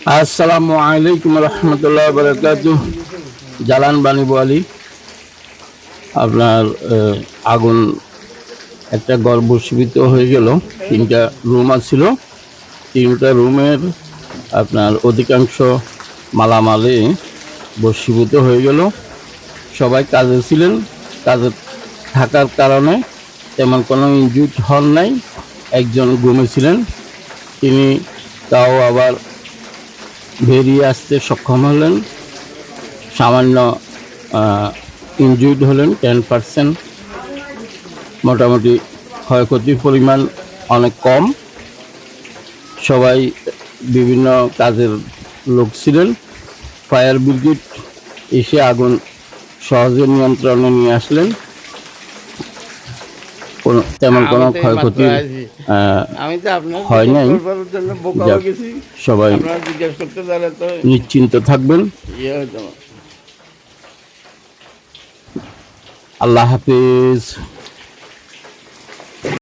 আসসালামু আলাইকুম রহমতুল্লাহ বারাকাতুহ। জালান বানি বোয়ালি আপনার আগুন একটা ঘর ভস্মীভূত হয়ে গেল। 3টা রুম আছিল, 3টা রুমের আপনার অধিকাংশ মালামালে ভস্মীভূত হয়ে গেল। সবাই কাজে ছিলেন, কাজে থাকার কারণে তেমন কোনো ইনজুর্ড হন নাই। একজন ঘুমিয়েছিলেন, তিনি তাও আবার বেরিয়ে আসতে সক্ষম হলেন। সামান্য ইনজুর্ড হলেন 10%। মোটামুটি ক্ষয়ক্ষতির পরিমাণ অনেক কম। সবাই বিভিন্ন কাজের লোক ছিলেন। ফায়ার ব্রিগেড এসে আগুন সহজে নিয়ন্ত্রণে নিয়ে আসলেন। তেমন কোনো ক্ষয়ক্ষতি হয় নাই। সবাই নিশ্চিন্ত থাকবেন। আল্লাহ হাফিজ।